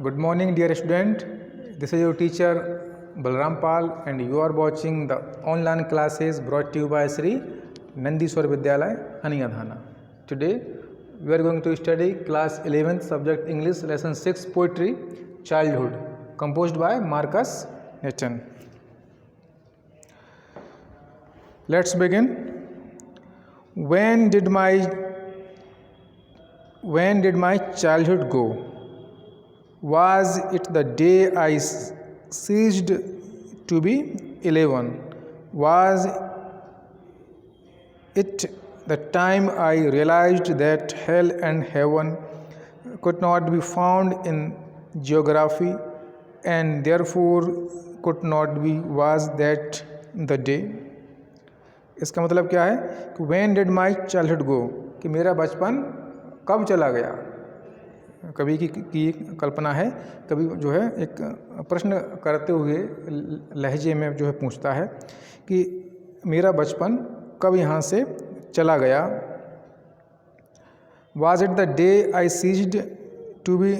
Good morning, dear student. This is your teacher Balram Pal, and you are watching the online classes brought to you by Sri Nandiswar Vidyalaya, Aniyadhana. Today, we are going to study class 11th subject English, lesson 6 poetry, childhood, composed by Marcus Newton. Let's begin. When did my childhood go? Was it the day I ceased to be 11? Was it the time I realized that hell and heaven could not be found in geography, and therefore could not be? Was that the day? इसका मतलब क्या है कि when did my childhood go, कि मेरा बचपन कब चला गया। कवि की कल्पना है, कवि जो है एक प्रश्न करते हुए लहजे में जो है पूछता है कि मेरा बचपन कब यहाँ से चला गया। Was it the day I ceased to be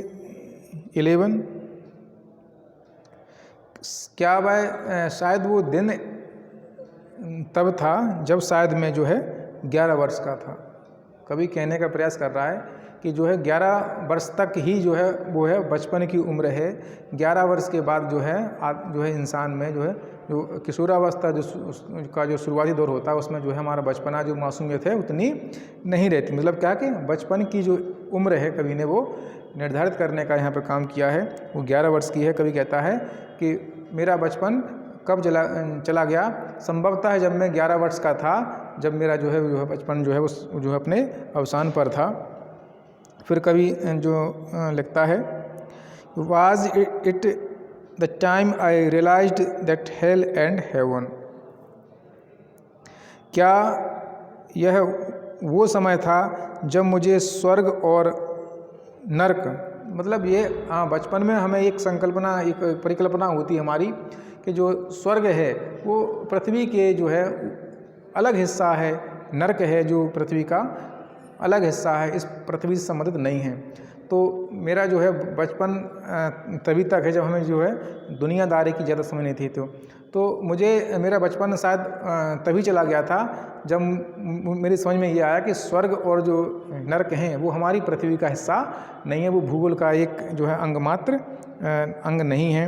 11? क्या वह शायद वो दिन तब था जब शायद मैं जो है 11 वर्ष का था। कवि कहने का प्रयास कर रहा है कि जो है 11 वर्ष तक ही जो है वो है बचपन की उम्र है। 11 वर्ष के बाद जो है इंसान में जो है जो किशोरावस्था का जो शुरुआती दौर होता है उसमें जो है हमारा बचपना जो मासूमियत है उतनी नहीं रहती। मतलब क्या कि बचपन की जो उम्र है कवि ने वो निर्धारित करने का यहाँ पर काम किया है, वो 11 वर्ष की है। कवि कहता है कि मेरा बचपन कब चला गया। संभवतः जब मैं 11 वर्ष का था, जब मेरा जो है बचपन जो है वो जो है अपने अवसान पर था। फिर कवि जो लिखता है, Was it the time I realized that hell and heaven? क्या यह वो समय था जब मुझे स्वर्ग और नरक, मतलब ये बचपन में हमें एक संकल्पना, एक परिकल्पना होती है हमारी कि जो स्वर्ग है वो पृथ्वी के जो है अलग हिस्सा है, नरक है जो पृथ्वी का अलग हिस्सा है, इस पृथ्वी से संबंधित नहीं है। तो मेरा जो है बचपन तभी तक है जब हमें जो है दुनियादारी की ज़्यादा समझ नहीं थी। तो मुझे मेरा बचपन शायद तभी चला गया था जब मेरी समझ में ये आया कि स्वर्ग और जो नरक हैं वो हमारी पृथ्वी का हिस्सा नहीं है, वो भूगोल का एक जो है अंग मात्र अंग नहीं है,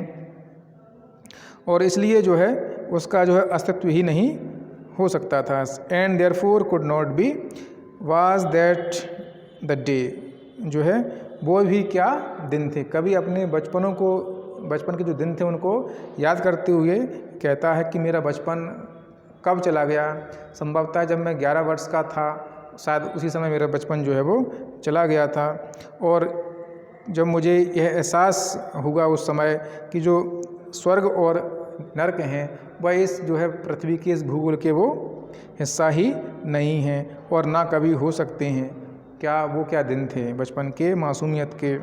और इसलिए जो है उसका जो है अस्तित्व ही नहीं हो सकता था। And therefore could not be was that the day, जो है वो भी क्या दिन थे। कभी अपने बचपन के जो दिन थे उनको याद करते हुए कहता है कि मेरा बचपन कब चला गया। संभवतः जब मैं 11 वर्ष का था, शायद उसी समय मेरा बचपन जो है वो चला गया था। और जब मुझे यह एहसास हुआ उस समय कि जो स्वर्ग और नरक हैं वह इस जो है पृथ्वी के इस भूगोल के वो हिस्सा ही नहीं हैं और ना कभी हो सकते हैं। क्या दिन थे बचपन के, मासूमियत के।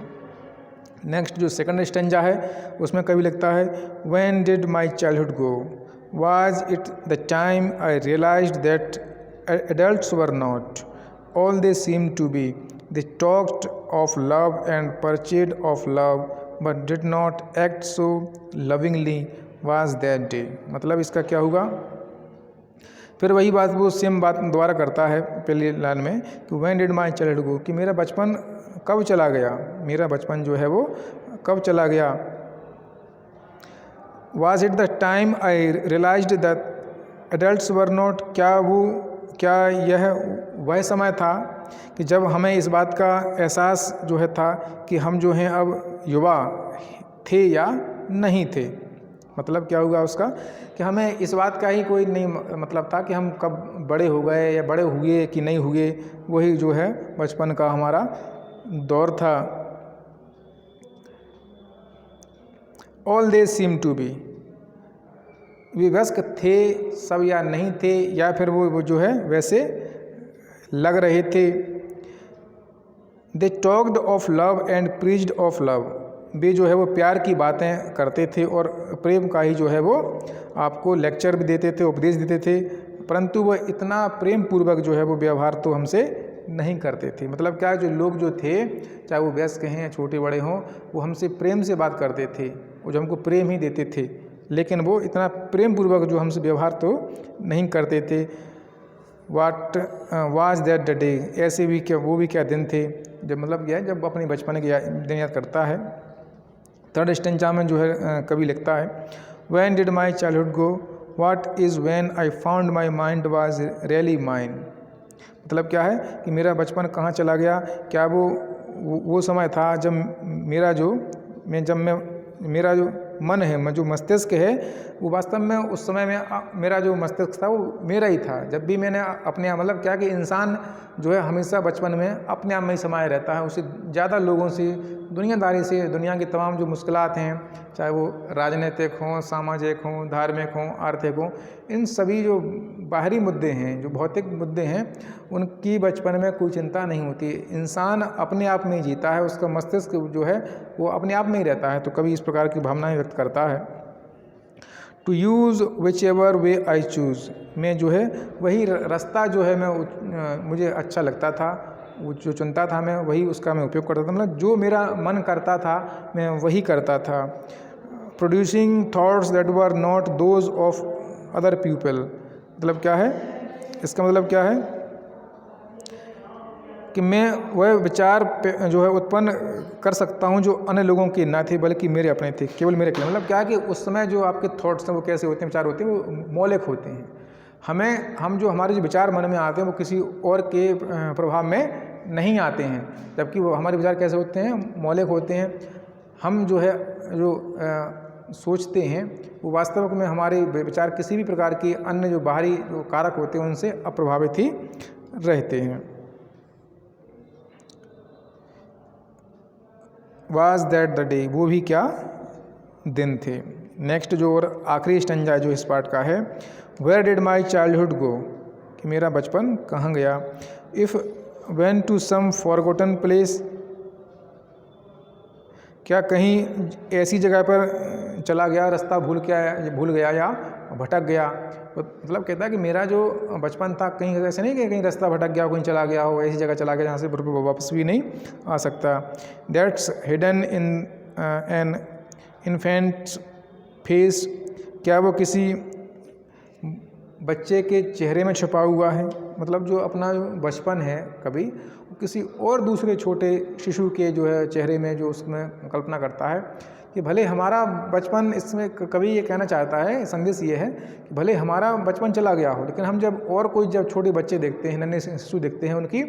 नेक्स्ट जो सेकंड स्टेंजा है उसमें कवि लिखता है, When did my childhood go? Was it the time I realized that adults were not all they seemed to be? They talked of love and pursued of love, but did not act so lovingly. Was that day? मतलब इसका क्या होगा। फिर वही बात वो same बात दोबारा करता है पहली लाइन में कि When did my childhood go, कि मेरा बचपन कब चला गया, मेरा बचपन जो है वो कब चला गया। Was it the time I realized that adults were not, क्या यह वह समय था कि जब हमें इस बात का एहसास जो है था कि हम जो हैं अब युवा थे या नहीं थे। मतलब क्या होगा उसका कि हमें इस बात का ही कोई नहीं मतलब था कि हम कब बड़े हो गए या बड़े हुए कि नहीं हुए। वही जो है बचपन का हमारा दौर था। All they seem to be, वे वयस्क थे सब या नहीं थे, या फिर वो जो है वैसे लग रहे थे। They talked of love and preached of love, वे जो है वो प्यार की बातें करते थे और प्रेम का ही जो है वो आपको लेक्चर भी देते थे, उपदेश देते थे, परंतु वह इतना प्रेम पूर्वक जो है वो व्यवहार तो हमसे नहीं करते थे। मतलब क्या, जो लोग जो थे, चाहे वो वयस्क हैं या छोटे बड़े हों, वो हमसे प्रेम से बात करते थे, वो जो हमको प्रेम ही देते थे, लेकिन वो इतना प्रेम पूर्वक जो हमसे व्यवहार तो नहीं करते थे। What was that the day, ऐसे भी क्या, वो भी क्या दिन थे, जब मतलब क्या है, जब अपने बचपन के दिन याद करता है। थर्ड स्टेंजा में जो है कवि लिखता है, when did my childhood go, what is when I found my mind was really mine. मतलब क्या है कि मेरा बचपन कहाँ चला गया, क्या वो समय था जब मेरा जो मन है, जो मस्तिष्क है, वो वास्तव में उस समय में मेरा जो मस्तिष्क था वो मेरा ही था। जब भी मैंने अपने, मतलब क्या कि इंसान जो है हमेशा बचपन में अपने आप में ही समाया रहता है, उसे ज़्यादा लोगों से, दुनियादारी से, दुनिया की तमाम जो मुश्किलात हैं, चाहे वो राजनीतिक हों, सामाजिक हों, धार्मिक हों, आर्थिक हों, इन सभी जो बाहरी मुद्दे हैं, जो भौतिक मुद्दे हैं, उनकी बचपन में कोई चिंता नहीं होती। इंसान अपने आप में ही जीता है, उसका मस्तिष्क जो है वो अपने आप में ही रहता है। तो कभी इस प्रकार की भावनाएं व्यक्त करता है। To use whichever way I choose, मैं जो है वही रास्ता जो है मुझे अच्छा लगता था, वो जो चुनता था मैं वही उसका मैं उपयोग करता था। मतलब जो मेरा मन करता था मैं वही करता था। Producing thoughts that were not those of other people, मतलब क्या है, इसका मतलब क्या है कि मैं वह विचार जो है उत्पन्न कर सकता हूँ जो अन्य लोगों के ना थे, बल्कि मेरे अपने थे, केवल मेरे के। मतलब क्या है कि उस समय जो आपके थॉट्स हैं वो कैसे होते हैं, विचार होते हैं, वो मौलिक होते हैं। हमारे जो विचार मन में आते हैं वो किसी और के प्रभाव में नहीं आते हैं, जबकि वो हमारे विचार कैसे होते हैं, मौलिक होते हैं। हम जो है सोचते हैं वो वास्तविक में हमारे विचार किसी भी प्रकार के अन्य जो बाहरी जो कारक होते हैं उनसे अप्रभावित ही रहते हैं। वाज दैट द डे, वो भी क्या दिन थे। नेक्स्ट जो और आखिरी स्टंजा जो इस पार्ट का है, where did my childhood go, कि मेरा बचपन कहाँ गया। If when to some forgotten place, क्या कहीं ऐसी जगह पर चला गया, रास्ता भूल गया या भटक गया। तो मतलब कहता है कि मेरा जो बचपन था, कहीं ऐसे नहीं कि कहीं रास्ता भटक गया हो, कहीं चला गया हो, ऐसी जगह चला गया जहाँ से वापस भी नहीं आ सकता। That's hidden in an infants face, क्या वो किसी बच्चे के चेहरे में छुपा हुआ है। मतलब जो अपना बचपन है कभी किसी और दूसरे छोटे शिशु के जो है चेहरे में जो उसमें कल्पना करता है कि भले हमारा बचपन, इसमें कभी ये कहना चाहता है, संदेश ये है कि भले हमारा बचपन चला गया हो, लेकिन हम जब छोटे बच्चे देखते हैं, नन्हे शिशु देखते हैं, उनकी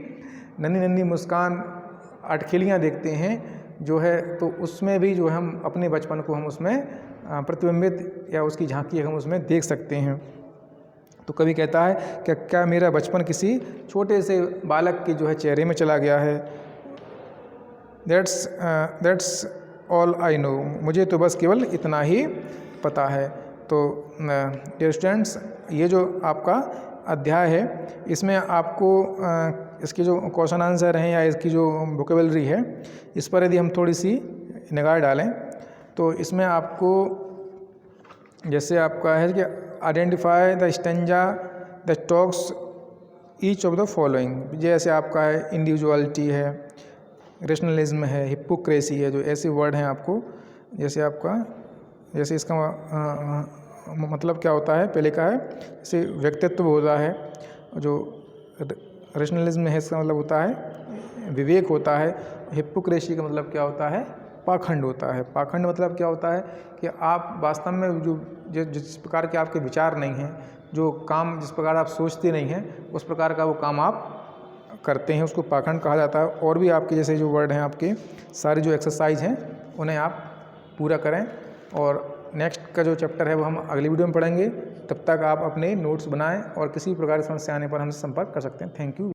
नन्ही नन्ही मुस्कान, अटखेलियाँ देखते हैं जो है, तो उसमें भी जो है हम अपने बचपन को हम उसमें प्रतिबिंबित या उसकी झांकी हम उसमें देख सकते हैं। तो कवि कहता है कि क्या मेरा बचपन किसी छोटे से बालक के जो है चेहरे में चला गया है। दैट्स ऑल आई नो, मुझे तो बस केवल इतना ही पता है। तो डियर स्टूडेंट्स, ये जो आपका अध्याय है, इसमें आपको इसके जो क्वेश्चन आंसर हैं या इसकी जो वोकेबलरी है, इस पर यदि हम थोड़ी सी निगाह डालें तो इसमें आपको, जैसे आपका है कि identify the stanza the talks each of the following, जैसे आपका है इंडिविजुअलिटी है, रेशनलिज्म है, हिपोक्रेसी है, जो ऐसे वर्ड हैं आपको, जैसे इसका मतलब क्या होता है, पहले का है जैसे व्यक्तित्व होता है, जो रेशनलिज्म है इसका मतलब होता है विवेक होता है। हिपोक्रेसी का मतलब क्या होता है, पाखंड होता है। पाखंड मतलब क्या होता है कि आप वास्तव में जिस प्रकार के आपके विचार नहीं हैं, जो काम जिस प्रकार आप सोचते नहीं हैं, उस प्रकार का वो काम आप करते हैं, उसको पाखंड कहा जाता है। और भी आपके जैसे जो वर्ड हैं, आपके सारे जो एक्सरसाइज हैं उन्हें आप पूरा करें। और नेक्स्ट का जो चैप्टर है वो हम अगली वीडियो में पढ़ेंगे। तब तक आप अपने नोट्स बनाएं और किसी प्रकार की समस्या आने पर हमसे संपर्क कर सकते हैं। Thank you.